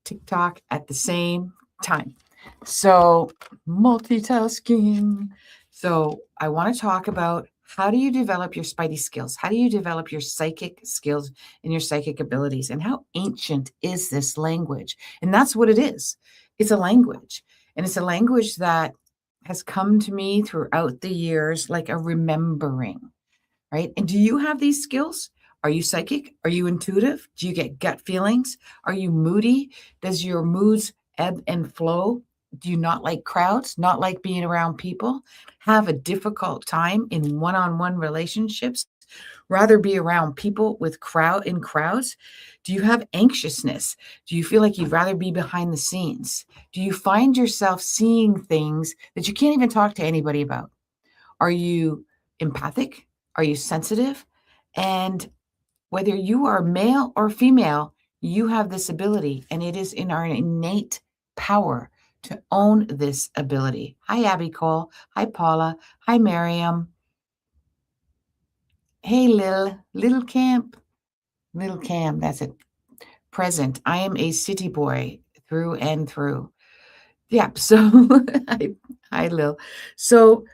TikTok at the same time. So, multitasking. So, I want to talk about how do you develop your spidey skills? How do you develop your psychic skills and your psychic abilities? And how ancient is this language? And that's what it is. It's a language. And it's a language that has come to me throughout the years like a remembering, right? And do you have these skills? Are you psychic? Are you intuitive? Do you get gut feelings? Are you moody? Does your moods ebb and flow? Do you not like crowds, not like being around people? Have a difficult time in one-on-one relationships? Rather be around people with crowds? Do you have anxiousness? Do you feel like you'd rather be behind the scenes? Do you find yourself seeing things that you can't even talk to anybody about? Are you empathic? Are you sensitive? And whether you are male or female, you have this ability, and it is in our innate power to own this ability. Hi, Abby Cole. Hi, Paula. Hi, Miriam. Hey, Little Camp. Little Cam, that's it. Present. I am a city boy through and through. Yeah, so hi, Lil. So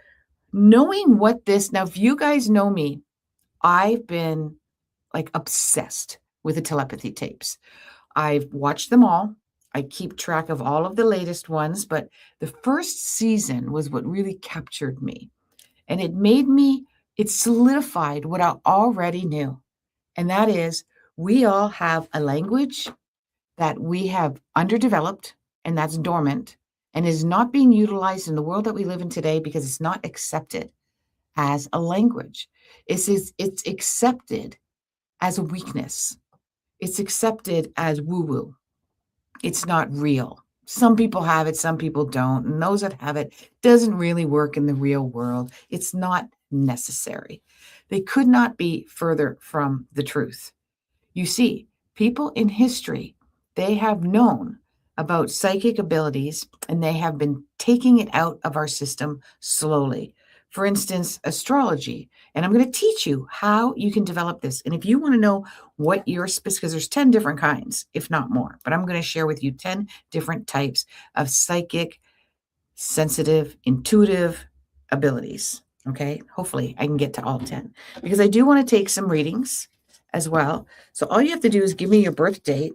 knowing what this, now, if you guys know me, I've been like obsessed with the telepathy tapes. I've watched them all. I keep track of all of the latest ones, but the first season was what really captured me. And it solidified what I already knew. And that is, we all have a language that we have underdeveloped, and that's dormant and is not being utilized in the world that we live in today because it's not accepted as a language. It's accepted as a weakness. It's accepted as woo-woo. It's not real. Some people have it, some people don't. And those that have it doesn't really work in the real world. It's not necessary. They could not be further from the truth. You see, people in history, they have known about psychic abilities and they have been taking it out of our system slowly. For instance, astrology. And I'm going to teach you how you can develop this. And if you want to know what your because there's 10 different kinds, if not more, but I'm going to share with you 10 different types of psychic, sensitive, intuitive abilities. Okay. Hopefully I can get to all 10 because I do want to take some readings as well. So all you have to do is give me your birth date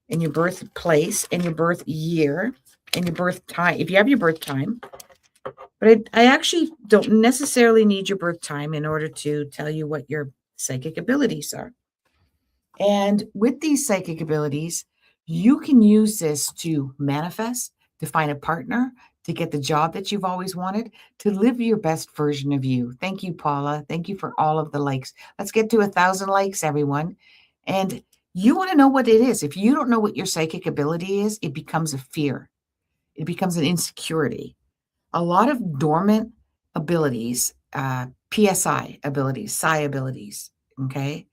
and your birthplace and your birth year and your birth time. If you have your birth time, but I actually don't necessarily need your birth time in order to tell you what your psychic abilities are. And with these psychic abilities, you can use this to manifest, to find a partner, to get the job that you've always wanted, to live your best version of you. Thank you, Paula. Thank you for all of the likes. Let's get to 1,000 likes, everyone. And you want to know what it is. If you don't know what your psychic ability is, it becomes a fear. It becomes an insecurity. A lot of dormant abilities, PSI abilities, psi abilities, okay?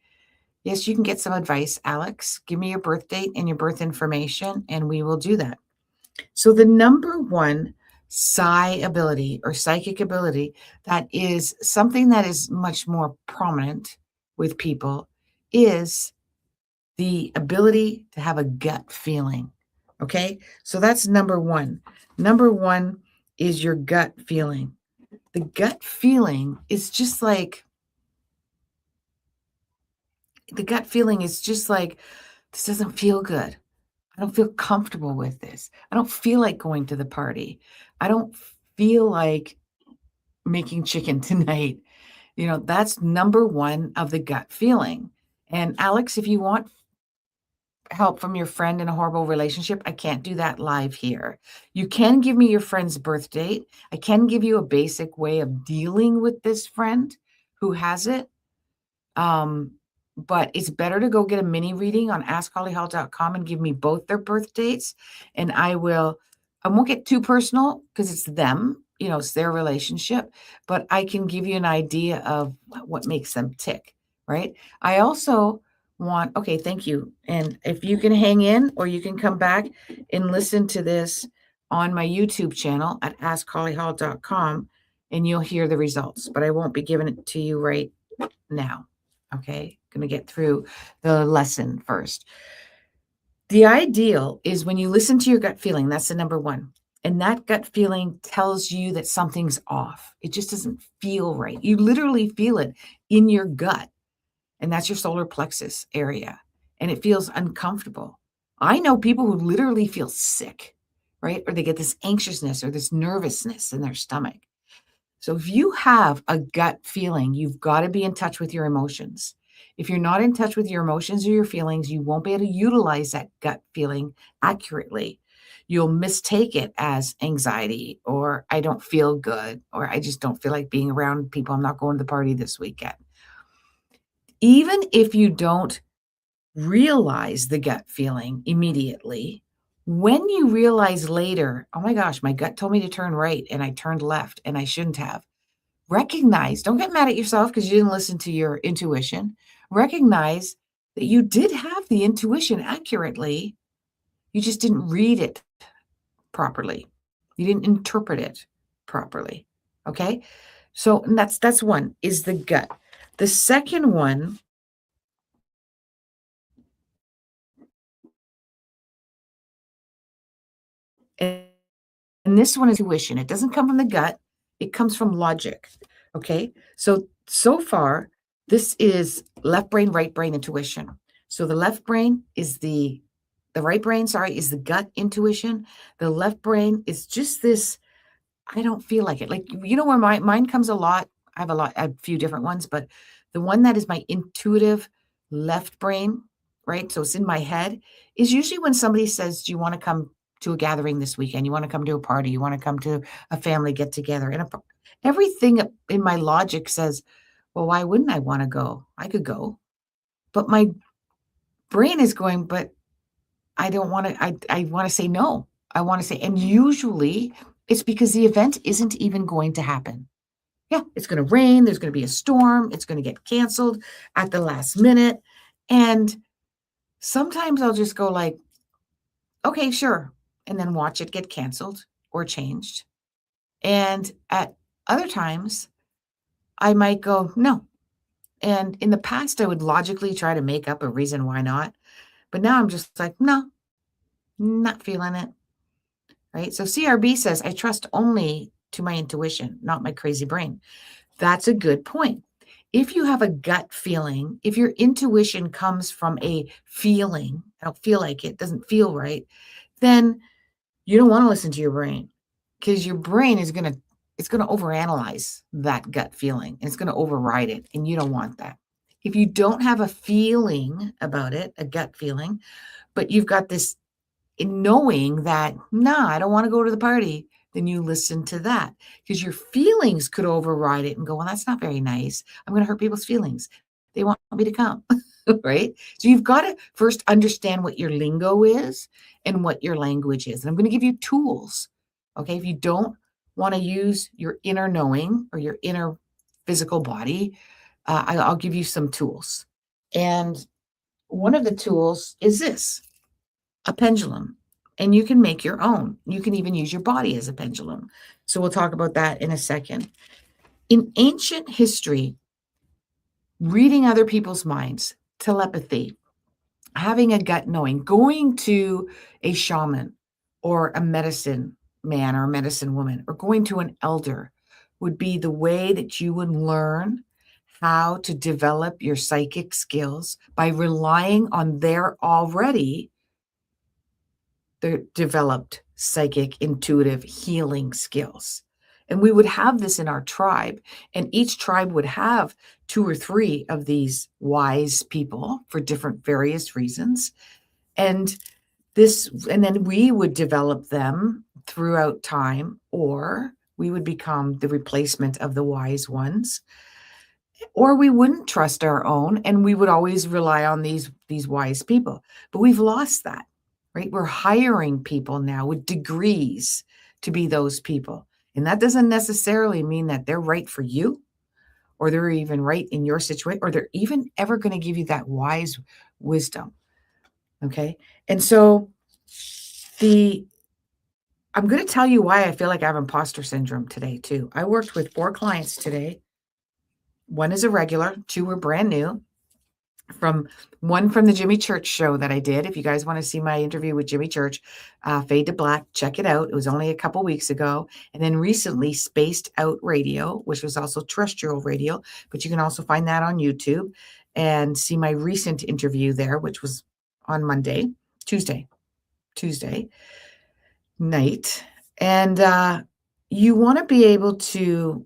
Yes, you can get some advice, Alex. Give me your birth date and your birth information, and we will do that. So the number one psi ability or psychic ability that is something that is much more prominent with people is the ability to have a gut feeling. Okay, so that's number one. Number one is your gut feeling. The gut feeling is just like, this doesn't feel good. I don't feel comfortable with this. I don't feel like going to the party. I don't feel like making chicken tonight. That's number one of the gut feeling. And Alex, if you want help from your friend in a horrible relationship, I can't do that live here. You can give me your friend's birth date. I can give you a basic way of dealing with this friend who has it. But it's better to go get a mini reading on askhollyhall.com and give me both their birth dates. And I won't get too personal because it's them, it's their relationship, but I can give you an idea of what makes them tick, right? I also okay, thank you. And if you can hang in or you can come back and listen to this on my YouTube channel at askhollyhall.com and you'll hear the results, but I won't be giving it to you right now. Okay, going to get through the lesson first. The ideal is when you listen to your gut feeling, that's the number one. And that gut feeling tells you that something's off. It just doesn't feel right. You literally feel it in your gut, and that's your solar plexus area, and it feels uncomfortable. I know people who literally feel sick, right? Or they get this anxiousness or this nervousness in their stomach. So if you have a gut feeling, you've got to be in touch with your emotions. If you're not in touch with your emotions or your feelings, you won't be able to utilize that gut feeling accurately. You'll mistake it as anxiety or I don't feel good or I just don't feel like being around people. I'm not going to the party this weekend. Even if you don't realize the gut feeling immediately, when you realize later, oh my gosh, my gut told me to turn right and I turned left and I shouldn't have. Recognize, don't get mad at yourself because you didn't listen to your intuition. Recognize that you did have the intuition accurately. You just didn't read it properly. You didn't interpret it properly. Okay? So and that's one is the gut. The second one, and this one is intuition. It doesn't come from the gut, it comes from logic. Okay? So far, this is left brain, right brain intuition. So the left brain is the right brain, sorry, is the gut intuition. The left brain is just this, I don't feel like it. Like, you know where mine comes a lot? I have a few different ones, but the one that is my intuitive left brain, right? So it's in my head, is usually when somebody says, "Do you want to come to a gathering this weekend? You want to come to a party? You want to come to a family get together?" And everything in my logic says, "Well, why wouldn't I want to go? I could go." But my brain is going, "But I don't want to, I want to say no. I want to say," and usually it's because the event isn't even going to happen. Yeah, it's going to rain. There's going to be a storm. It's going to get canceled at the last minute. And sometimes I'll just go like, okay, sure. And then watch it get canceled or changed. And at other times, I might go, no. And in the past, I would logically try to make up a reason why not. But now I'm just like, no, not feeling it. Right. So CRB says, I trust only to my intuition, not my crazy brain. That's a good point. If you have a gut feeling, if your intuition comes from a feeling, I don't feel like it, doesn't feel right, then you don't want to listen to your brain because your brain is going to it's going to overanalyze that gut feeling and it's going to override it and you don't want that. If you don't have a feeling about it, a gut feeling, but you've got this in knowing that, "Nah, I don't wanna go to the party," then you listen to that because your feelings could override it and go, "Well, that's not very nice. I'm gonna hurt people's feelings. They want me to come." Right? So you've gotta first understand what your lingo is and what your language is, and I'm gonna give you tools, okay? If you don't wanna use your inner knowing or your inner physical body, I'll give you some tools. And one of the tools is this, a pendulum, and you can make your own. You can even use your body as a pendulum. So we'll talk about that in a second. In ancient history, reading other people's minds, telepathy, having a gut knowing, going to a shaman or a medicine man or a medicine woman, or going to an elder would be the way that you would learn how to develop your psychic skills by relying on their already the developed psychic, intuitive healing skills. And we would have this in our tribe, and each tribe would have two or three of these wise people for different various reasons. And and then we would develop them throughout time, or we would become the replacement of the wise ones, or we wouldn't trust our own and we would always rely on these wise people. But we've lost that, right? We're hiring people now with degrees to be those people. And that doesn't necessarily mean that they're right for you or they're even right in your situation or they're even ever going to give you that wise wisdom. Okay? And so the I'm going to tell you why I feel like I have imposter syndrome today too. I worked with 4 clients today. One is a regular, 2 were brand new. from one from the Jimmy Church show that I did. If you guys want to see my interview with Jimmy Church, Fade to Black, check it out. It was only a couple weeks ago. And then recently, Spaced Out Radio, which was also terrestrial radio, but you can also find that on YouTube and see my recent interview there, which was on Tuesday night. And you want to be able to,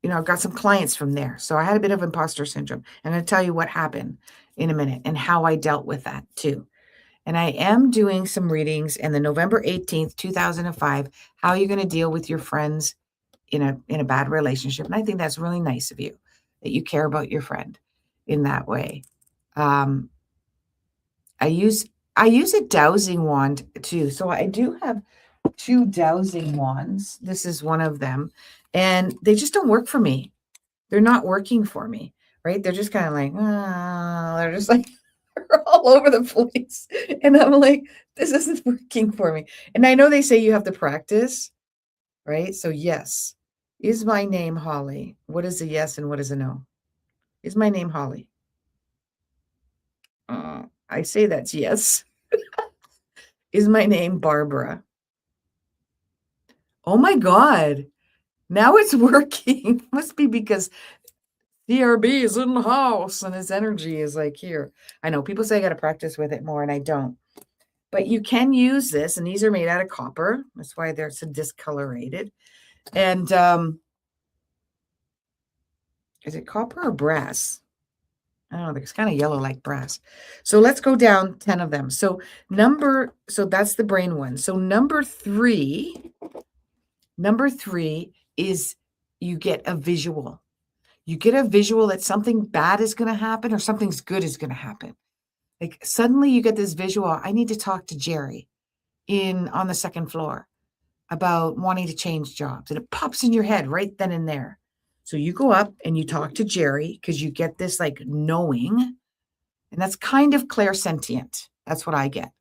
I've got some clients from there. So I had a bit of imposter syndrome. I'm going to tell you what happened in a minute and how I dealt with that too. And I am doing some readings in the November 18th, 2005, how you're going to deal with your friends in a bad relationship. And I think that's really nice of you that you care about your friend in that way. I use a dowsing wand too. So I do have 2 dowsing wands. This is one of them. And they just don't work for me. They're not working for me, right? They're just kind of like, they're just like they're all over the place. And I'm like, this isn't working for me. And I know they say you have to practice, right? So yes. Is my name Holly? What is a yes and what is a no? Is my name Holly? I say that's yes. Is my name Barbara? Oh my God. Now it's working. Must be because CRB is in the house and his energy is like here. I know people say I got to practice with it more and I don't. But you can use this, and these are made out of copper. That's why they're so discolorated. And is it copper or brass? I don't know. It's kind of yellow like brass. So let's go down 10 of them. So that's the brain one. So number three is you get a visual. You get a visual that something bad is going to happen or something's good is going to happen. Like suddenly you get this visual. I need to talk to Jerry on the second floor about wanting to change jobs. And it pops in your head right then and there. So you go up and you talk to Jerry because you get this like knowing. And that's kind of clairsentient. That's what I get.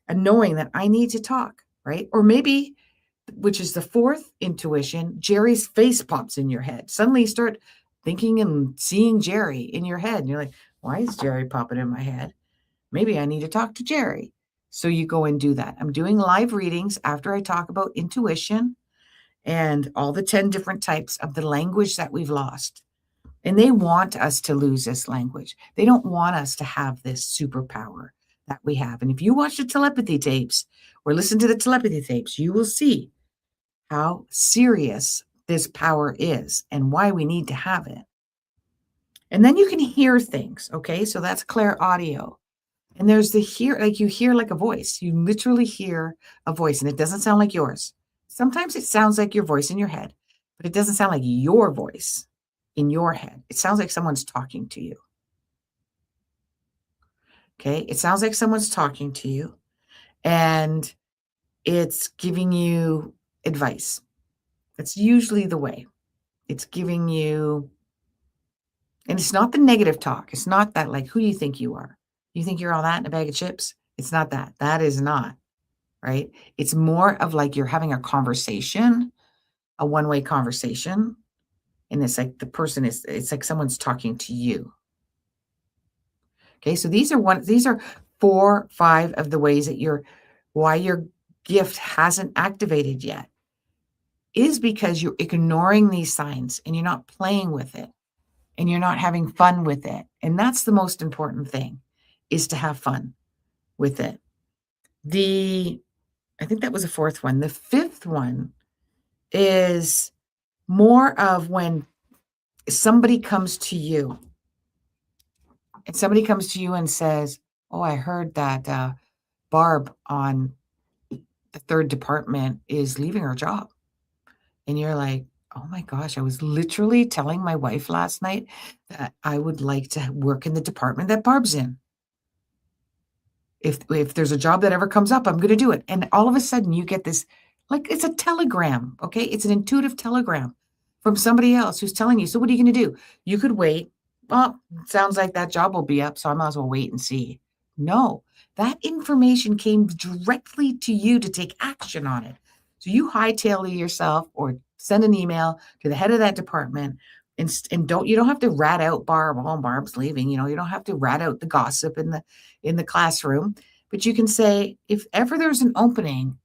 A knowing that I need to talk, right? Or maybe, which is the fourth intuition, Jerry's face pops in your head. Suddenly you start thinking and seeing Jerry in your head. And you're like, why is Jerry popping in my head? Maybe I need to talk to Jerry. So you go and do that. I'm doing live readings after I talk about intuition and all the 10 different types of the language that we've lost. And they want us to lose this language. They don't want us to have this superpower that we have. And if you watch the telepathy tapes or listen to the telepathy tapes, you will see how serious this power is and why we need to have it. And then you can hear things, okay? So that's clair audio. And there's you hear like a voice. You literally hear a voice, and it doesn't sound like yours. Sometimes it sounds like your voice in your head, but it doesn't sound like your voice in your head. It sounds like someone's talking to you. Okay? It sounds like someone's talking to you, and it's giving you advice. That's usually the way. It's giving you, and it's not the negative talk. It's not that like, who do you think you are? You think you're all that in a bag of chips? It's not that. That is not, right? It's more of like you're having a conversation, a one-way conversation. And it's like it's like someone's talking to you. Okay, so these are 4, 5 of the ways that why your gift hasn't activated yet is because you're ignoring these signs and you're not playing with it and you're not having fun with it. And that's the most important thing, is to have fun with it. I think that was the 4th one. The 5th one is more of when somebody comes to you and says, oh, I heard that Barb on the 3rd department is leaving her job. And you're like, oh my gosh, I was literally telling my wife last night that I would like to work in the department that Barb's in. If there's a job that ever comes up, I'm going to do it. And all of a sudden you get this, like it's a telegram, okay? It's an intuitive telegram from somebody else who's telling you. So what are you going to do? You could wait. Well, it sounds like that job will be up, so I might as well wait and see. No, that information came directly to you to take action on it. So you hightail yourself or send an email to the head of that department And don't you don't have to rat out Barb. Oh, Barb's leaving. You don't have to rat out the gossip in the classroom, but you can say, if ever there's an opening,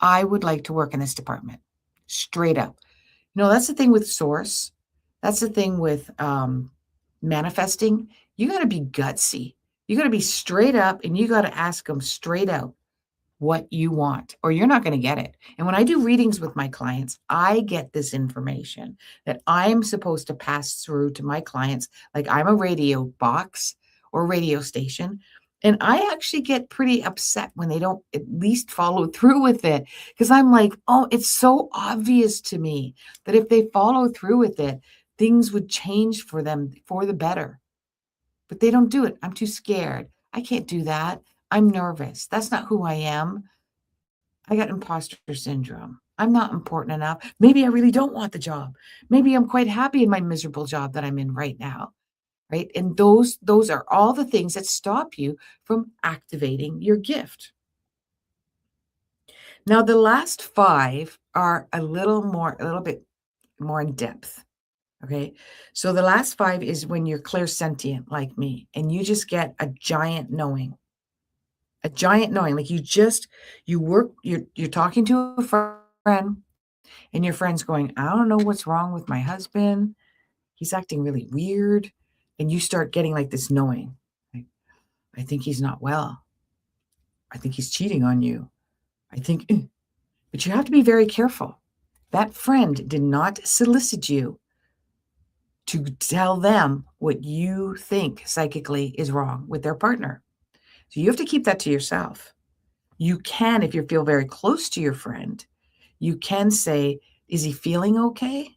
I would like to work in this department. Straight up. That's the thing with source. That's the thing with manifesting. You got to be gutsy. You got to be straight up, and you got to ask them straight out what you want, or you're not going to get it. And when I do readings with my clients, I get this information that I'm supposed to pass through to my clients. Like I'm a radio box or radio station. And I actually get pretty upset when they don't at least follow through with it, because I'm like, oh, it's so obvious to me that if they follow through with it, things would change for them for the better. But they don't do it. I'm too scared. I can't do that. I'm nervous. That's not who I am. I got imposter syndrome. I'm not important enough. Maybe I really don't want the job. Maybe I'm quite happy in my miserable job that I'm in right now. Right? And those are all the things that stop you from activating your gift. Now, the last 5 are a little bit more in depth. Okay. So the last 5 is when you're clairsentient like me, and you just get a giant knowing. A giant knowing, like you're talking to a friend, and your friend's going, I don't know what's wrong with my husband. He's acting really weird. And you start getting like this knowing, like, I think he's not well. I think he's cheating on you. But you have to be very careful. That friend did not solicit you to tell them what you think psychically is wrong with their partner. So you have to keep that to yourself. You can, if you feel very close to your friend, you can say, is he feeling okay?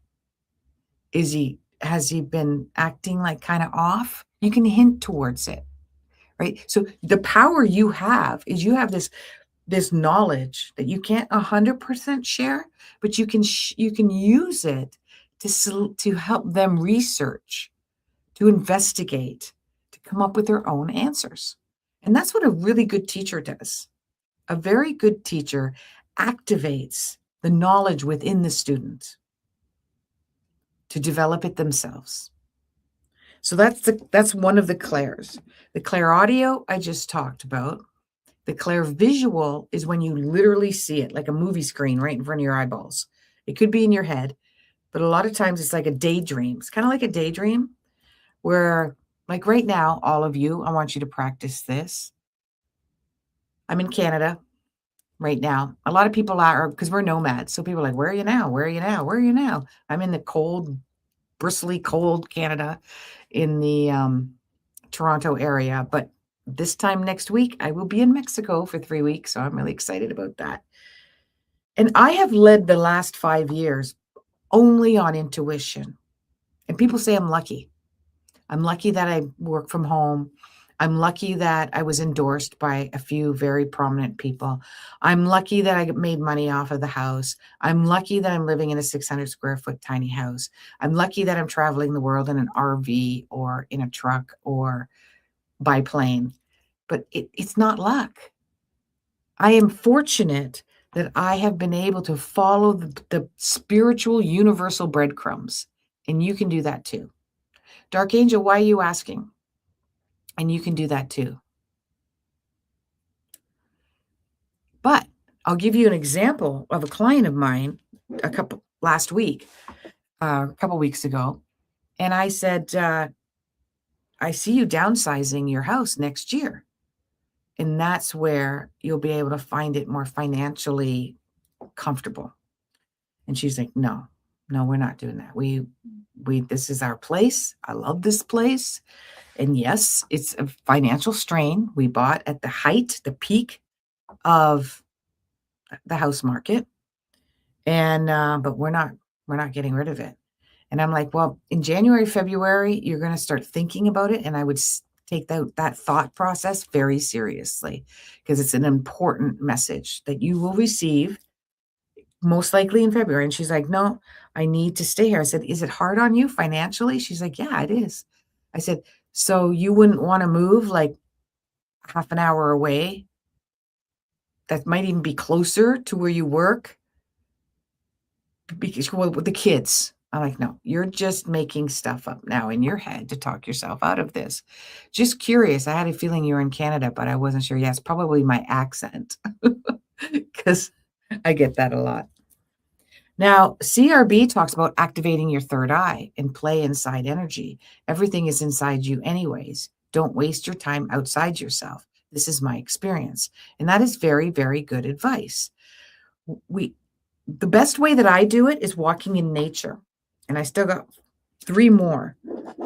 Has he been acting like kind of off? You can hint towards it, right? So the power you have is you have this knowledge that you can't 100% share, but you can use it to help them research, to investigate, to come up with their own answers. And that's what a really good teacher does. A very good teacher activates the knowledge within the student to develop it themselves. So that's one of the clairs. The clairaudio I just talked about. The clairvisual is when you literally see it, like a movie screen right in front of your eyeballs. It could be in your head, but a lot of times it's like a daydream. It's kind of like a daydream where, like right now, all of you, I want you to practice this. I'm in Canada right now. A lot of people are, because we're nomads. So people are like, where are you now? Where are you now? Where are you now? I'm in the cold, bristly cold Canada in the Toronto area. But this time next week, I will be in Mexico for 3 weeks. So I'm really excited about that. And I have led the last 5 years only on intuition. And people say I'm lucky. I'm lucky that I work from home. I'm lucky that I was endorsed by a few very prominent people. I'm lucky that I made money off of the house. I'm lucky that I'm living in a 600 square foot tiny house. I'm lucky that I'm traveling the world in an RV or in a truck or by plane. But it's not luck. I am fortunate that I have been able to follow the spiritual universal breadcrumbs. And you can do that too. Dark Angel, why are you asking? And you can do that too. But I'll give you an example of a client of mine a couple weeks ago. And I said, I see you downsizing your house next year. And that's where you'll be able to find it more financially comfortable. And she's like, no, we're not doing that. This is our place. I love this place. And yes, it's a financial strain. We bought at the peak of the house market. And, but we're not getting rid of it. And I'm like, well, in January, February, you're going to start thinking about it. And I would take that thought process very seriously, because it's an important message that you will receive most likely in February. And she's like, no, I need to stay here. I said, is it hard on you financially? She's like, yeah, it is. I said, so you wouldn't want to move like half an hour away? That might even be closer to where you work? Because, well, with the kids. I'm like, no, you're just making stuff up now in your head to talk yourself out of this. Just curious. I had a feeling you were in Canada, but I wasn't sure. Yes, probably my accent because I get that a lot. Now, CRB talks about activating your third eye and play inside energy. Everything is inside you, anyways. Don't waste your time outside yourself. This is my experience. And that is very, very good advice. We, the best way that I do it is walking in nature. And I still got 3 more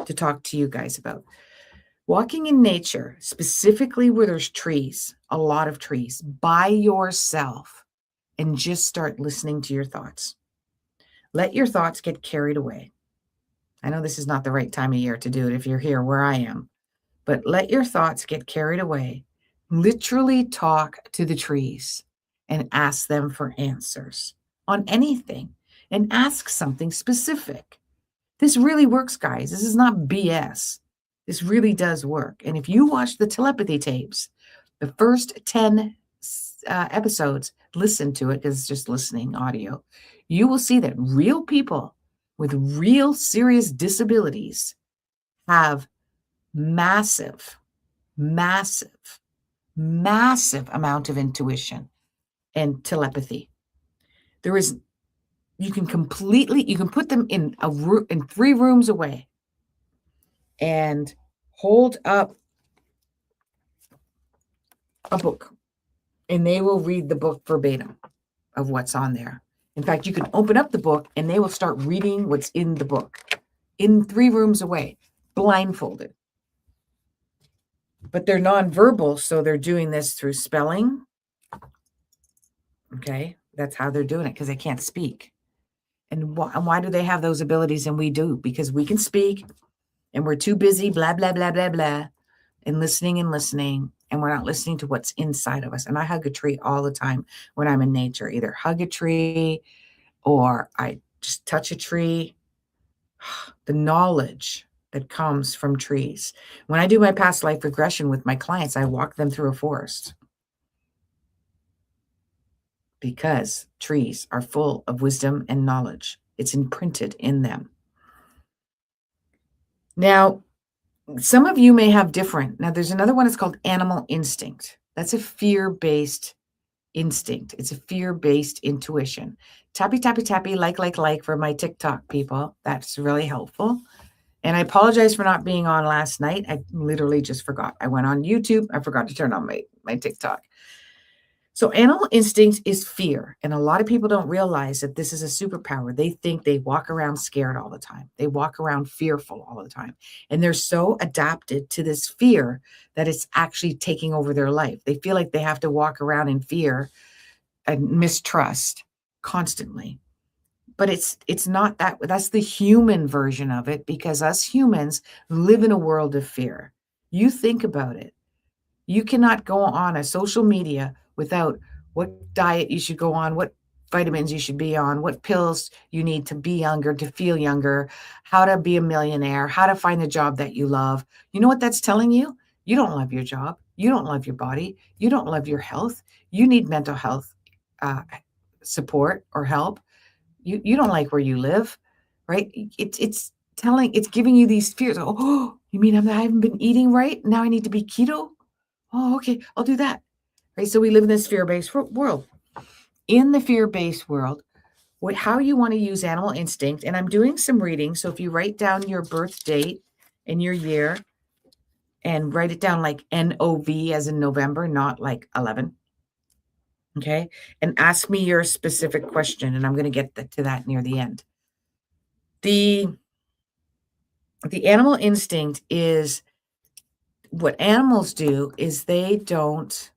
to talk to you guys about. Walking in nature, specifically where there's trees, a lot of trees, by yourself, and just start listening to your thoughts. Let your thoughts get carried away. I know this is not the right time of year to do it if you're here where I am, but let your thoughts get carried away. Literally talk to the trees and ask them for answers on anything and ask something specific. This really works, guys. This is not BS. This really does work. And if you watch the telepathy tapes, the first 10 episodes, listen to it because it's just listening audio. You will see that real people with real serious disabilities have massive, massive, massive amount of intuition and telepathy. You can put them in a room, in 3 rooms away, and hold up a book, and they will read the book verbatim of what's on there. In fact, you can open up the book and they will start reading what's in the book in 3 rooms away, blindfolded. But they're nonverbal, so they're doing this through spelling. Okay, that's how they're doing it because they can't speak. And why do they have those abilities and we do? Because we can speak and we're too busy, blah, blah, blah, blah, blah, and listening, and we're not listening to what's inside of us. And I hug a tree all the time when I'm in nature, either hug a tree or I just touch a tree. The knowledge that comes from trees. When I do my past life regression with my clients, I walk them through a forest because trees are full of wisdom and knowledge. It's imprinted in them. Now, some of you may have different. Now, there's another one. It's called animal instinct. That's a fear-based instinct. It's a fear-based intuition. Tappy, tappy, tappy, like for my TikTok people. That's really helpful. And I apologize for not being on last night. I literally just forgot. I went on YouTube. I forgot to turn on my TikTok. So animal instinct is fear. And a lot of people don't realize that this is a superpower. They think they walk around scared all the time. They walk around fearful all the time. And they're so adapted to this fear that it's actually taking over their life. They feel like they have to walk around in fear and mistrust constantly. But it's not that. That's the human version of it, because us humans live in a world of fear. You think about it. You cannot go on a social media without what diet you should go on, what vitamins you should be on, what pills you need to be younger, to feel younger, how to be a millionaire, how to find a job that you love. You know what that's telling you? You don't love your job. You don't love your body. You don't love your health. You need mental health support or help. You don't like where you live, right? It's giving you these fears. Oh, you mean I haven't been eating right? Now I need to be keto? Oh, okay, I'll do that. Right? So we live in this fear-based world. In the fear-based world, how you want to use animal instinct, and I'm doing some reading. So if you write down your birth date and your year and write it down like NOV as in November, not like 11. Okay. And ask me your specific question. And I'm going to get to that near the end. The animal instinct is what animals do is they don't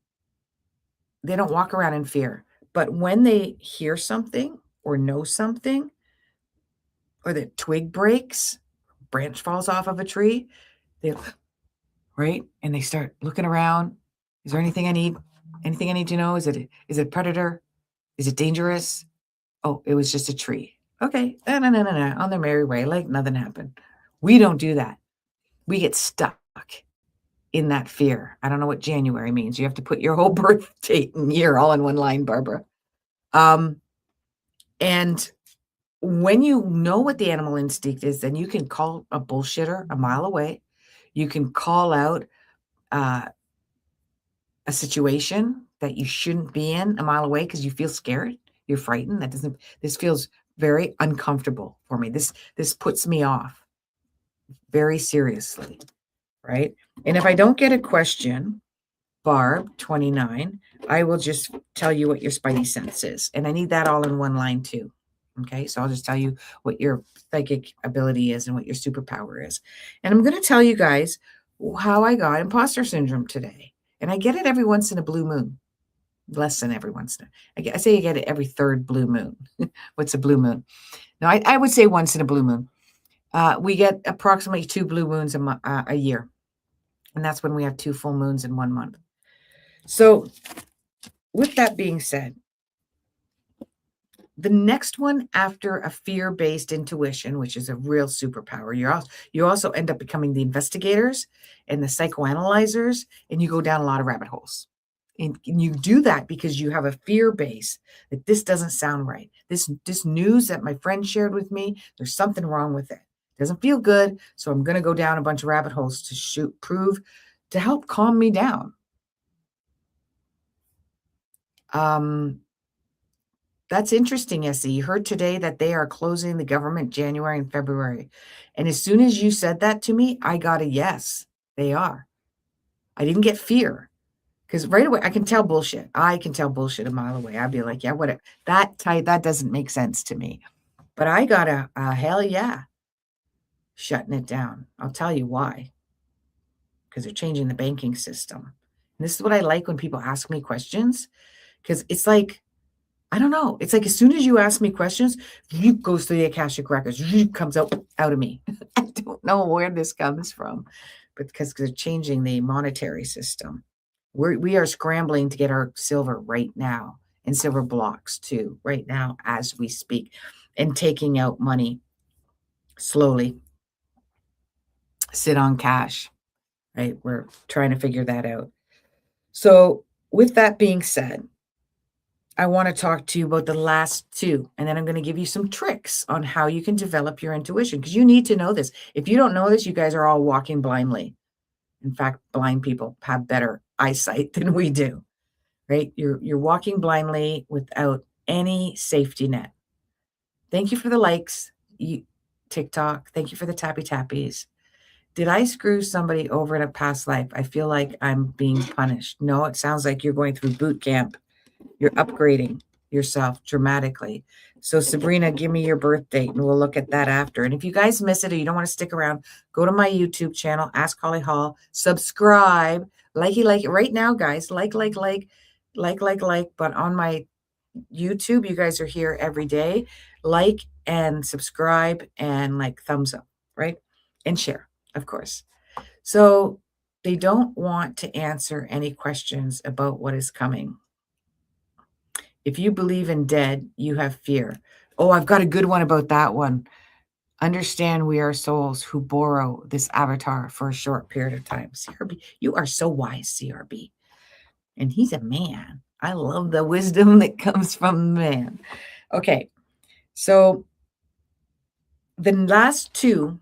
walk around in fear. But when they hear something or know something, or the twig breaks, branch falls off of a tree, right? And they start looking around. Is there anything I need? Anything I need to know? Is it a predator? Is it dangerous? Oh, it was just a tree. Okay. No. On their merry way, like nothing happened. We don't do that. We get stuck in that fear. I don't know what January means. You have to put your whole birth date and year all in one line, Barbara. And when you know what the animal instinct is, then you can call a bullshitter a mile away. You can call out uh, a situation that you shouldn't be in a mile away because you feel scared, you're frightened. This feels very uncomfortable for me. This puts me off very seriously, right? And if I don't get a question, Barb 29, I will just tell you what your spidey sense is. And I need that all in one line too. Okay, so I'll just tell you what your psychic ability is and what your superpower is. And I'm going to tell you guys how I got imposter syndrome today. And I get it every once in a blue moon, less than every once in I say I get it every third blue moon. What's a blue moon? No, I would say once in a blue moon. We get approximately 2 blue moons a year. And that's when we have 2 full moons in 1 month. So with that being said, the next one after a fear-based intuition, which is a real superpower, you also end up becoming the investigators and the psychoanalyzers, and you go down a lot of rabbit holes. And you do that because you have a fear base that this doesn't sound right. This news that my friend shared with me, there's something wrong with it. It doesn't feel good, so I'm going to go down a bunch of rabbit holes to help calm me down. That's interesting, Essie. You heard today that they are closing the government January and February. And as soon as you said that to me, I got a yes. They are. I didn't get fear. Because right away, I can tell bullshit. I can tell bullshit a mile away. I'd be like, yeah, whatever. That doesn't make sense to me. But I got a hell yeah, shutting it down. I'll tell you why. Because they're changing the banking system. And this is what I like when people ask me questions. Because it's like, I don't know. It's like as soon as you ask me questions, it goes through the Akashic records, it comes out of me. I don't know where this comes from, but because they're changing the monetary system. We are scrambling to get our silver right now, and silver blocks too, right now as we speak, and taking out money slowly. Sit on cash, right? We're trying to figure that out. So with that being said, I want to talk to you about the last 2, and then I'm going to give you some tricks on how you can develop your intuition, because you need to know this. If you don't know this, you guys are all walking blindly. In fact, blind people have better eyesight than we do, right? You're walking blindly without any safety net. Thank you for the likes, TikTok. Thank you for the tappy tappies. Did I screw somebody over in a past life? I feel like I'm being punished. No, it sounds like you're going through boot camp. You're upgrading yourself dramatically. So Sabrina, give me your birth date and we'll look at that after. And if you guys miss it or you don't want to stick around, go to my YouTube channel, Ask Holly Hall, subscribe, like it right now, guys. Like. But on my YouTube, you guys are here every day. Like and subscribe and like thumbs up, right? And share, of course. So they don't want to answer any questions about what is coming. If you believe in dead, you have fear. Oh, I've got a good one about that one. Understand we are souls who borrow this avatar for a short period of time. CRB, you are so wise, CRB. And he's a man. I love the wisdom that comes from man. Okay, so the last 2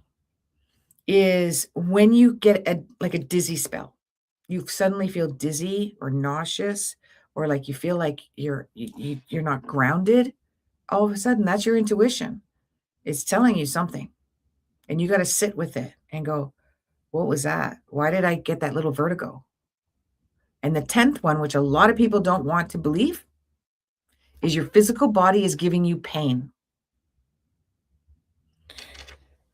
is when you get like a dizzy spell. You suddenly feel dizzy or nauseous, or like you feel like you're not grounded. All of a sudden, that's your intuition. It's telling you something, and you got to sit with it and go, what was that? Why did I get that little vertigo? And the 10th one, which a lot of people don't want to believe, is your physical body is giving you pain.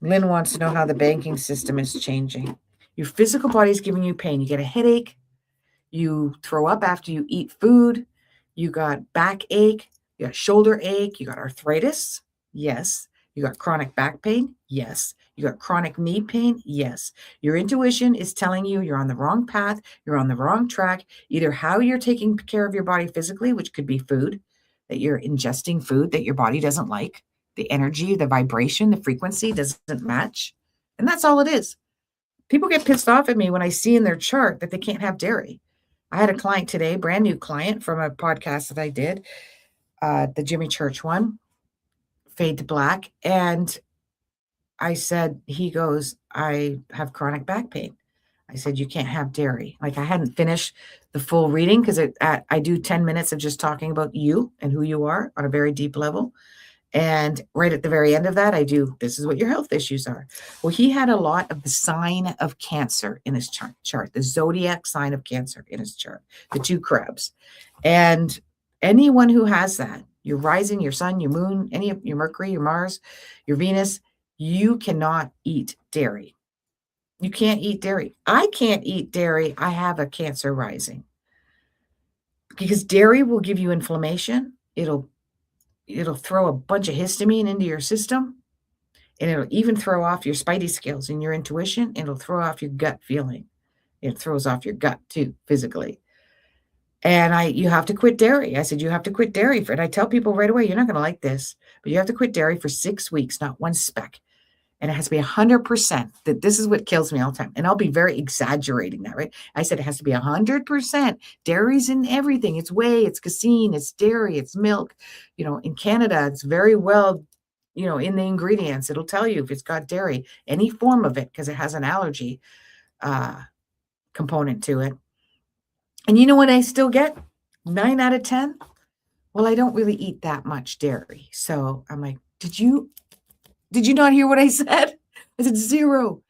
Lynn wants to know how the banking system is changing. Your physical body is giving you pain. You get a headache. You throw up after you eat food. You got backache. You got shoulder ache. You got arthritis. Yes. You got chronic back pain. Yes. You got chronic knee pain. Yes. Your intuition is telling you you're on the wrong path. You're on the wrong track. Either how you're taking care of your body physically, which could be food, that you're ingesting food that your body doesn't like. The energy, the vibration, the frequency doesn't match. And that's all it is. People get pissed off at me when I see in their chart that they can't have dairy. I had a client today, brand new client from a podcast that I did, the Jimmy Church one. fade to black. And I said, he goes, I have chronic back pain. I said, you can't have dairy. Like, I hadn't finished the full reading because I do 10 minutes of just talking about you and who you are on a very deep level. And right at the very end of that, I do, this is what your health issues are. Well, he had a lot of the sign of Cancer in his chart, the zodiac sign of Cancer in his chart, the two crabs. And anyone who has that, your rising, your sun, your moon, any of your Mercury, your Mars, your Venus, you cannot eat dairy. You can't eat dairy. I can't eat dairy. I have a Cancer rising. Because dairy will give you inflammation. It'll throw a bunch of histamine into your system, and it'll even throw off your spidey skills and your intuition. It'll throw off your gut feeling. It throws off your gut too, physically. And you have to quit dairy. I said, you have to quit dairy and I tell people right away, you're not going to like this, but you have to quit dairy for 6 weeks, not one speck. And it has to be 100%. That this is what kills me all the time. And I'll be very exaggerating that, right? I said it has to be 100%. Dairy's in everything. It's whey, it's casein, it's dairy, it's milk. In Canada, it's very well, in the ingredients. It'll tell you if it's got dairy, any form of it, because it has an allergy component to it. And you know what I still get? 9 out of 10. Well, I don't really eat that much dairy. So I'm like, did you not hear what I said? I said zero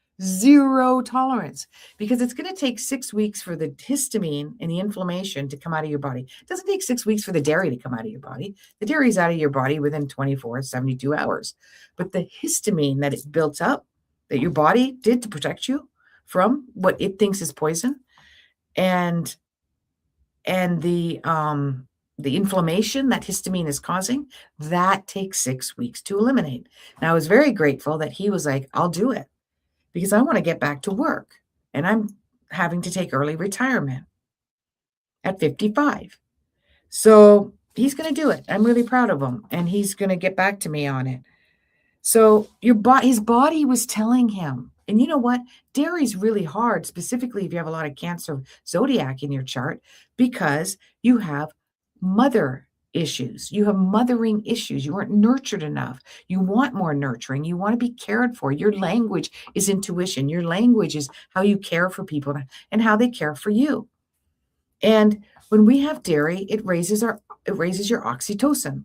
tolerance, because it's going to take 6 weeks for the histamine and the inflammation to come out of your body. It doesn't take 6 weeks for the dairy to come out of your body. The dairy is out of your body within 24, 72 hours. But the histamine that it built up, that your body did to protect you from what it thinks is poison, and the inflammation that histamine is causing, that takes 6 weeks to eliminate. And I was very grateful that he was like, I'll do it, because I want to get back to work. And I'm having to take early retirement at 55. So he's going to do it. I'm really proud of him. And he's going to get back to me on it. So his body was telling him, and you know what? Dairy is really hard, specifically if you have a lot of Cancer zodiac in your chart, because you have mother issues. You have mothering issues. You weren't nurtured enough. You want more nurturing. You want to be cared for. Your language is intuition. Your language is how you care for people and how they care for you. And when we have dairy, it raises your oxytocin.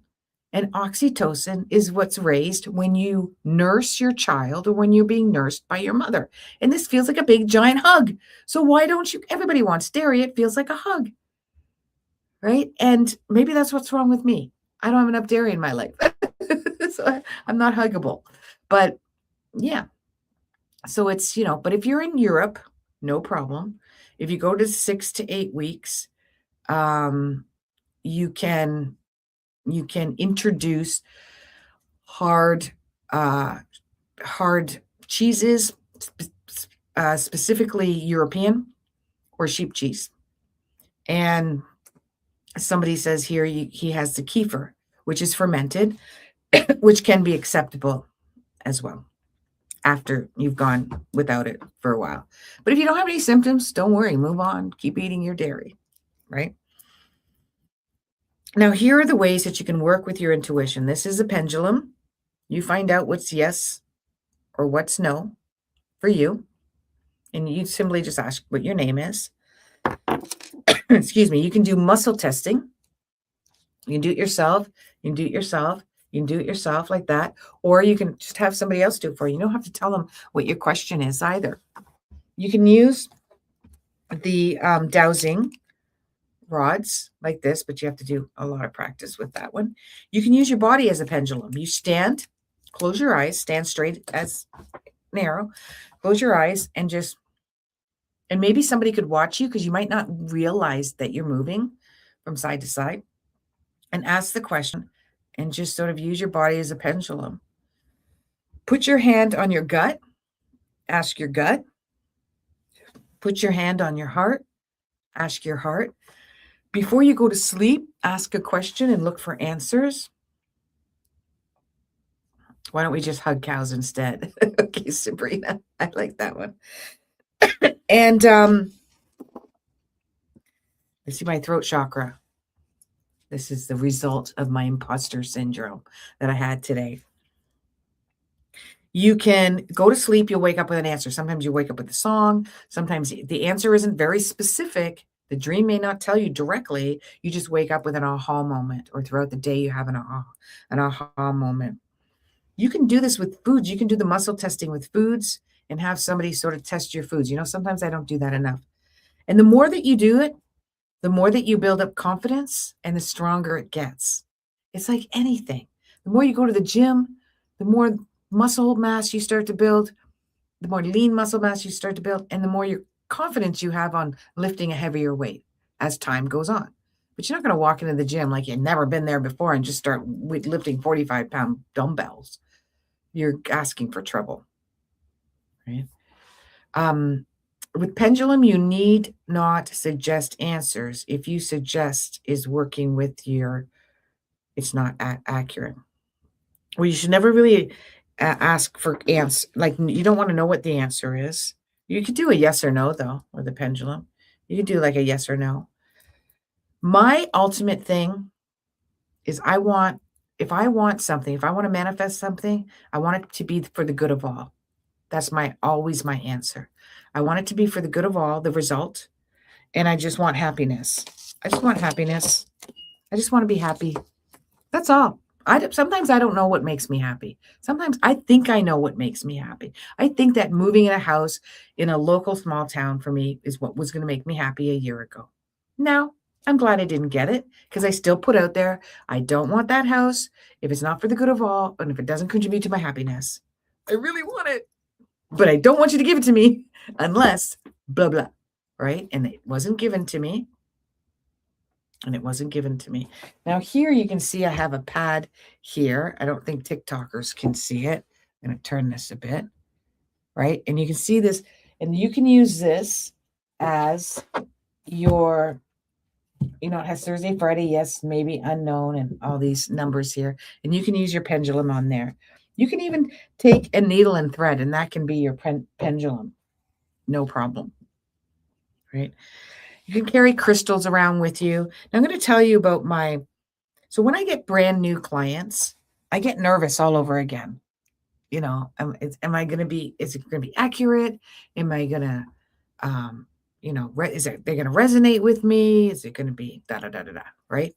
And oxytocin is what's raised when you nurse your child or when you're being nursed by your mother. And this feels like a big giant hug. So why don't you? Everybody wants dairy. It feels like a hug. Right? And maybe that's what's wrong with me. I don't have enough dairy in my life. So I'm not huggable. But yeah. So it's, but if you're in Europe, no problem. If you go to 6 to 8 weeks, you can introduce hard cheeses, specifically European or sheep cheese. And somebody says here he has the kefir, which is fermented, which can be acceptable as well after you've gone without it for a while. But if you don't have any symptoms, don't worry, move on, keep eating your dairy, right? Now, here are the ways that you can work with your intuition. This is a pendulum. You find out what's yes or what's no for you. And you simply just ask what your name is. Excuse me. You can do muscle testing. You can do it yourself. You can do it yourself. You can do it yourself like that. Or you can just have somebody else do it for you. You don't have to tell them what your question is either. You can use the dowsing rods like this, but you have to do a lot of practice with that one. You can use your body as a pendulum. You stand, close your eyes, stand straight as narrow, close your eyes, and maybe somebody could watch you, because you might not realize that you're moving from side to side, and ask the question and just sort of use your body as a pendulum. Put your hand on your gut, ask your gut. Put your hand on your heart, ask your heart. Before you go to sleep, ask a question and look for answers. Why don't we just hug cows instead? Okay, Sabrina, I like that one. And let's see, my throat chakra. This is the result of my imposter syndrome that I had today. You can go to sleep, you'll wake up with an answer. Sometimes you wake up with a song. Sometimes the answer isn't very specific. The dream may not tell you directly. You just wake up with an aha moment, or throughout the day you have an aha moment. You can do this with foods. You can do the muscle testing with foods and have somebody sort of test your foods. Sometimes I don't do that enough. And the more that you do it, the more that you build up confidence and the stronger it gets. It's like anything. The more you go to the gym, the more muscle mass you start to build, the more lean muscle mass you start to build, and the more your confidence you have on lifting a heavier weight as time goes on. But you're not going to walk into the gym like you've never been there before and just start lifting 45-pound dumbbells. You're asking for trouble, right? With pendulum, you need not suggest answers. If you suggest is working with it's not accurate. Well, you should never really ask for answer. Like, you don't want to know what the answer is. You could do a yes or no, though, with the pendulum. You could do like a yes or no. My ultimate thing is if I want something, if I want to manifest something, I want it to be for the good of all. That's always my answer. I want it to be for the good of all, the result, and I just want happiness. I just want happiness. I just want to be happy. That's all. Sometimes I don't know what makes me happy. Sometimes I think I know what makes me happy. I think that moving in a house in a local small town for me is what was going to make me happy a year ago. Now, I'm glad I didn't get it, because I still put out there, I don't want that house if it's not for the good of all, and if it doesn't contribute to my happiness. I really want it, but I don't want you to give it to me unless blah, blah, right? And it wasn't given to me. Now here you can see I have a pad here. I don't think TikTokers can see it. I'm going to turn this a bit, right? And you can see this, and you can use this as your, it has Thursday, Friday, yes, maybe, unknown, and all these numbers here. And you can use your pendulum on there. You can even take a needle and thread, and that can be your pendulum. No problem, right? You can carry crystals around with you. Now I'm going to tell you about so when I get brand new clients, I get nervous all over again. Am I going to be, is it going to be accurate? Am I going to, they're going to resonate with me? Is it going to be da, da, da, da, da, right?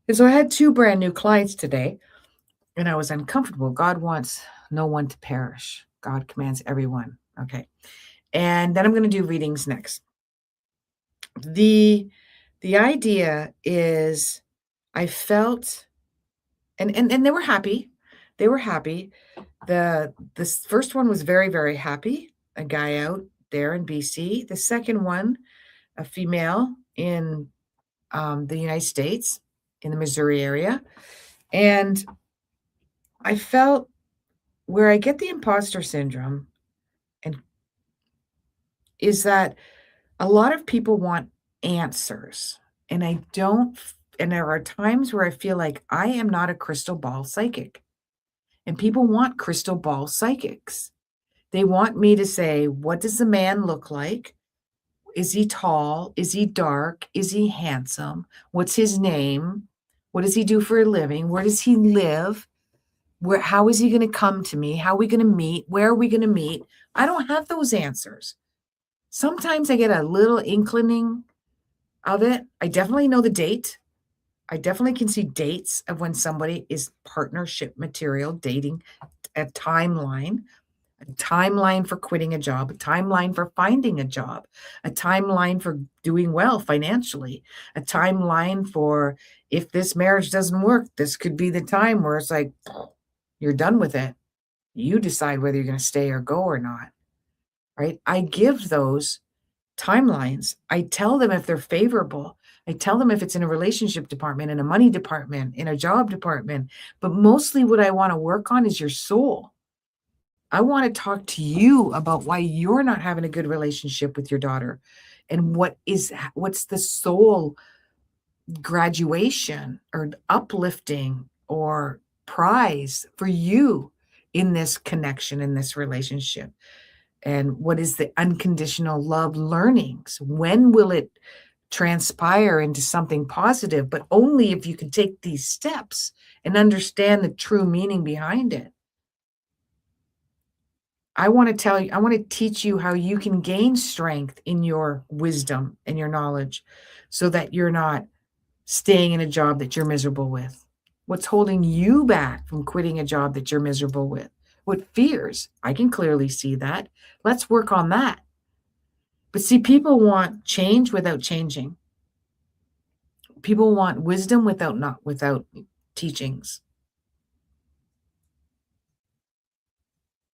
And so I had 2 brand new clients today, and I was uncomfortable. God wants no one to perish. God commands everyone. Okay. And then I'm going to do readings next. The idea is I felt, and they were happy. They were happy. This first one was very, very happy. A guy out there in BC. The second one, a female in the United States, in the Missouri area. And I felt where I get the imposter syndrome is that a lot of people want answers, and I don't. And there are times where I feel like I am not a crystal ball psychic, and people want crystal ball psychics. They want me to say, what does the man look like? Is he tall? Is he dark? Is he handsome? What's his name? What does he do for a living? Where does he live? How is he going to come to me? How are we going to meet? Where are we going to meet? I don't have those answers. Sometimes I get a little inkling of it. I definitely know the date. I definitely can see dates of when somebody is partnership material, dating, a timeline for quitting a job, a timeline for finding a job, a timeline for doing well financially, a timeline for if this marriage doesn't work, this could be the time where it's like, you're done with it. You decide whether you're going to stay or go or not, right? I give those timelines. I tell them if they're favorable. I tell them if it's in a relationship department, in a money department, in a job department. But mostly what I want to work on is your soul. I want to talk to you about why you're not having a good relationship with your daughter, and what's the soul graduation or uplifting or prize for you in this connection, in this relationship. And what is the unconditional love learnings? When will it transpire into something positive? But only if you can take these steps and understand the true meaning behind it. I want to teach you how you can gain strength in your wisdom and your knowledge so that you're not staying in a job that you're miserable with. What's holding you back from quitting a job that you're miserable with? What fears? I can clearly see that. Let's work on that. But see, people want change without changing. People want wisdom without teachings.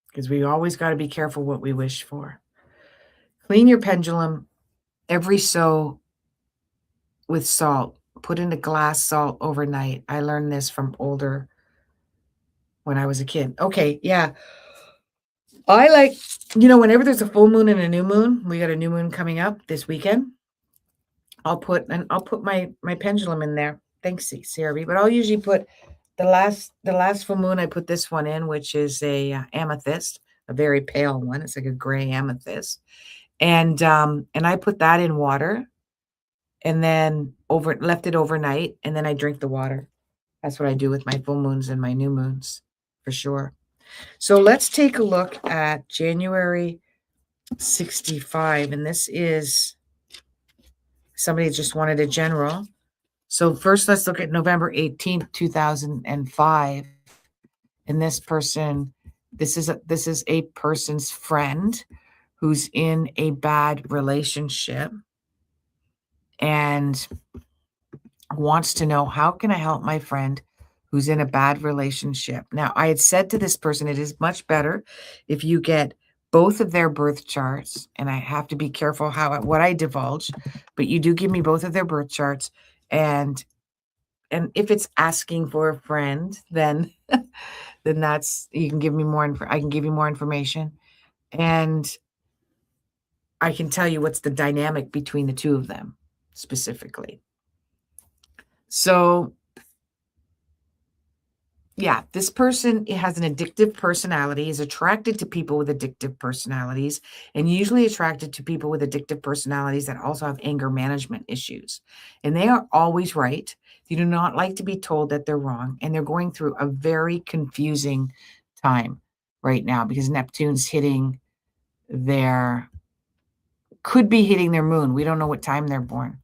Because we always got to be careful what we wish for. Clean your pendulum every so with salt. Put in a glass salt overnight. I learned this from older when I was a kid. Okay, yeah. I like, whenever there's a full moon and a new moon, we got a new moon coming up this weekend. I'll put my pendulum in there. Thanks, CRB. But I'll usually put the last full moon. I put this one in, which is a amethyst, a very pale one. It's like a gray amethyst, and I put that in water, and then left it overnight, and then I drink the water. That's what I do with my full moons and my new moons, for sure. So let's take a look at January 65, and this is somebody just wanted a general. So first, let's look at November 18th, 2005. And this is a person's friend who's in a bad relationship and wants to know, how can I help my friend who's in a bad relationship? Now, I had said to this person, it is much better if you get both of their birth charts, and I have to be careful what I divulge, but you do give me both of their birth charts, and if it's asking for a friend, then that's, you can give me I can give you more information, and I can tell you what's the dynamic between the two of them specifically. So yeah, this person has an addictive personality, is attracted to people with addictive personalities, and usually attracted to people with addictive personalities that also have anger management issues. And they are always right. They do not like to be told that they're wrong. And they're going through a very confusing time right now because Neptune's could be hitting their moon. We don't know what time they're born.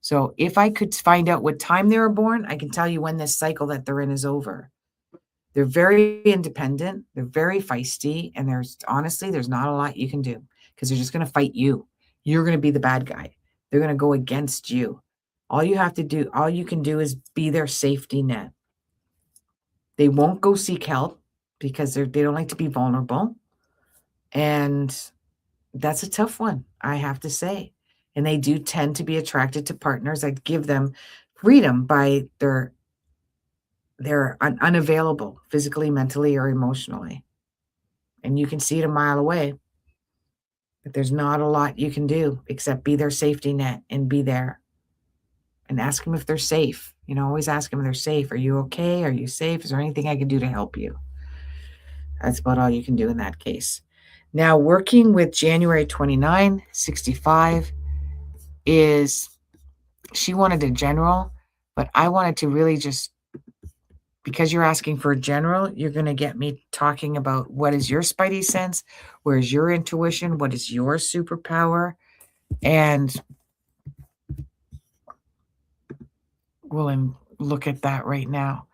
So if I could find out what time they were born, I can tell you when this cycle that they're in is over. They're very independent. They're very feisty. And there's not a lot you can do because they're just going to fight you. You're going to be the bad guy. They're going to go against you. All you can do is be their safety net. They won't go seek help because they don't like to be vulnerable. And that's a tough one, I have to say. And they do tend to be attracted to partners that give them freedom by they're unavailable physically, mentally, or emotionally. And you can see it a mile away. But there's not a lot you can do except be their safety net and be there. And ask them if they're safe. Always ask them if they're safe. Are you okay? Are you safe? Is there anything I can do to help you? That's about all you can do in that case. Now, working with January 29, 65 is, she wanted a general, but I wanted to really just, because you're asking for a general, you're going to get me talking about what is your spidey sense, where's your intuition, what is your superpower, and we'll look at that right now.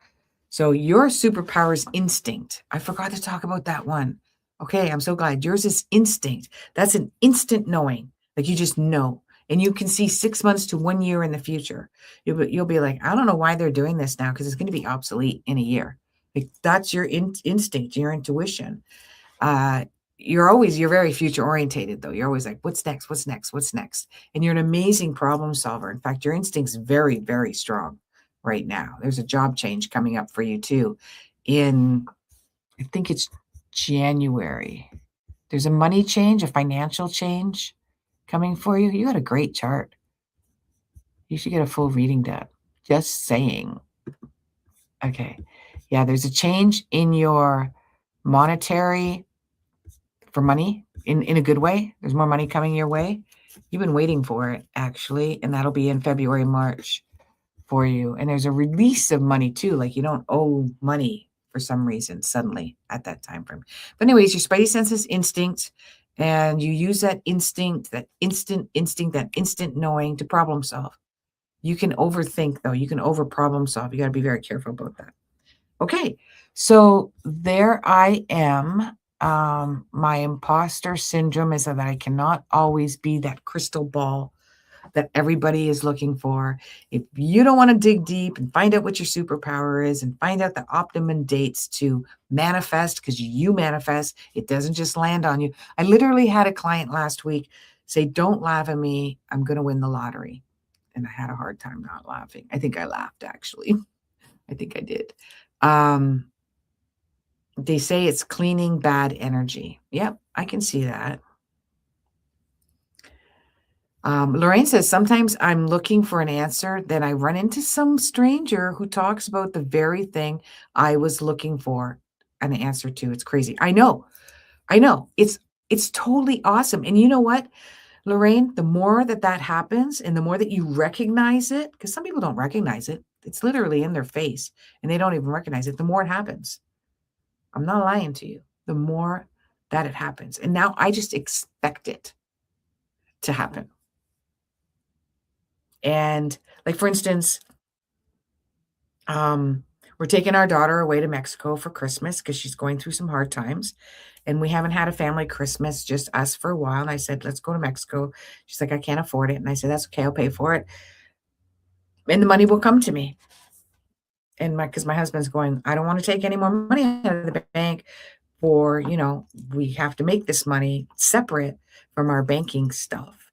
So your superpower is instinct. I forgot to talk about that one. Okay, I'm so glad. Yours is instinct. That's an instant knowing. Like you just know. And you can see 6 months to 1 year in the future. You'll be like, I don't know why they're doing this now because it's going to be obsolete in a year. Like that's your instinct, your intuition. You're very future orientated though. You're always like, what's next? What's next? What's next? And you're an amazing problem solver. In fact, your instinct's very, very strong right now. There's a job change coming up for you too. I think it's January. There's a money change, a financial change coming for you. You got a great chart. You should get a full reading done. Just saying. Okay. Yeah, there's a change in your monetary for money in a good way. There's more money coming your way. You've been waiting for it, actually, and that'll be in February, March for you. And there's a release of money, too. Like you don't owe money for some reason suddenly at that time frame. But anyways, your spidey sense is instinct, and you use that instinct, that instant knowing to problem solve. You can overthink, though. You can over problem solve. You got to be very careful about that. Okay, so there I am. My imposter syndrome is that I cannot always be that crystal ball that everybody is looking for. If you don't want to dig deep and find out what your superpower is and find out the optimum dates to manifest, because you manifest, it doesn't just land on you. I literally had a client last week say, "Don't laugh at me. I'm going to win the lottery." And I had a hard time not laughing. I think I laughed, actually. I think I did. They say it's cleaning bad energy. Yep, I can see that. Lorraine says, sometimes I'm looking for an answer, then I run into some stranger who talks about the very thing I was looking for an answer to. It's crazy. I know. It's totally awesome. And you know what, Lorraine, the more that happens and the more that you recognize it, because some people don't recognize it, it's literally in their face and they don't even recognize it, the more it happens. I'm not lying to you. The more that it happens. And now I just expect it to happen. And like, for instance, we're taking our daughter away to Mexico for Christmas because she's going through some hard times. And we haven't had a family Christmas, just us, for a while. And I said, let's go to Mexico. She's like, I can't afford it. And I said, that's okay. I'll pay for it. And the money will come to me. And because my husband's going, I don't want to take any more money out of the bank for, we have to make this money separate from our banking stuff.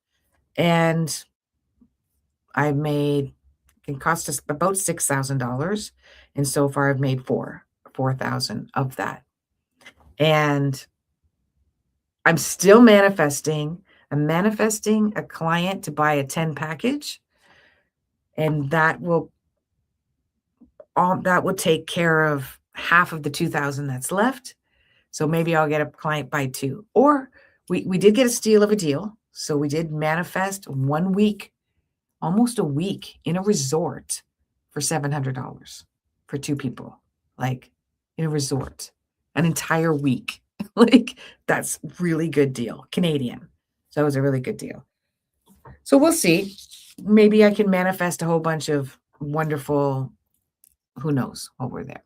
And it cost us about $6,000. And so far I've made $4,000 of that. And I'm still manifesting. I'm manifesting a client to buy a 10 package. And that will take care of half of the 2,000 that's left. So maybe I'll get a client buy 2. Or we did get a steal of a deal. So we did manifest 1 week, almost a week, in a resort for $700 for 2 people, like in a resort, an entire week. Like, that's really good deal, Canadian. So it was a really good deal. So we'll see. Maybe I can manifest a whole bunch of wonderful, who knows what we're there.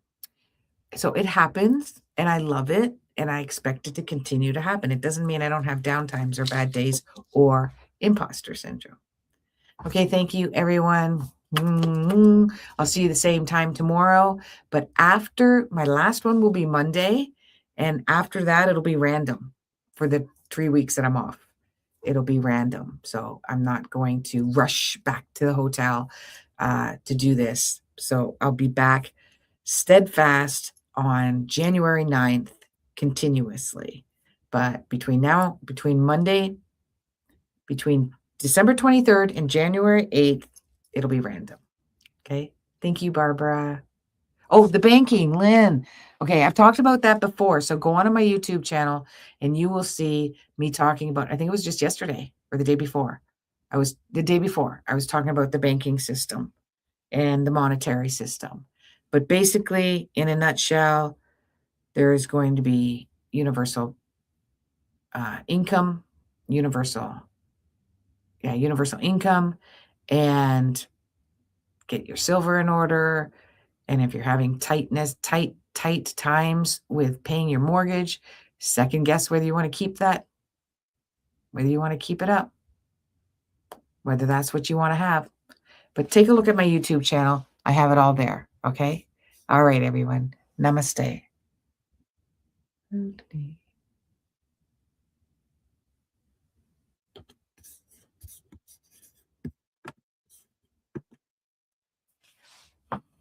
So it happens, and I love it, and I expect it to continue to happen. It doesn't mean I don't have downtimes or bad days or imposter syndrome. Okay, thank you, everyone. I'll see you the same time tomorrow. But after my last one will be Monday, and after that, it'll be random for the 3 weeks that I'm off. It'll be random. So I'm not going to rush back to the hotel to do this. So I'll be back steadfast on January 9th continuously. But between December 23rd and January 8th, it'll be random. Okay. Thank you, Barbara. Oh, the banking, Lynn. Okay, I've talked about that before. So go on my YouTube channel and you will see me talking about, I think it was just yesterday or the day before. I was talking about the banking system and the monetary system. But basically, in a nutshell, there is going to be universal income, universal income, and get your silver in order. And if you're having tight times with paying your mortgage, second guess whether you want to keep that, whether you want to keep it up, whether that's what you want to have. But take a look at my YouTube channel. I have it all there. Okay. All right, everyone. Namaste.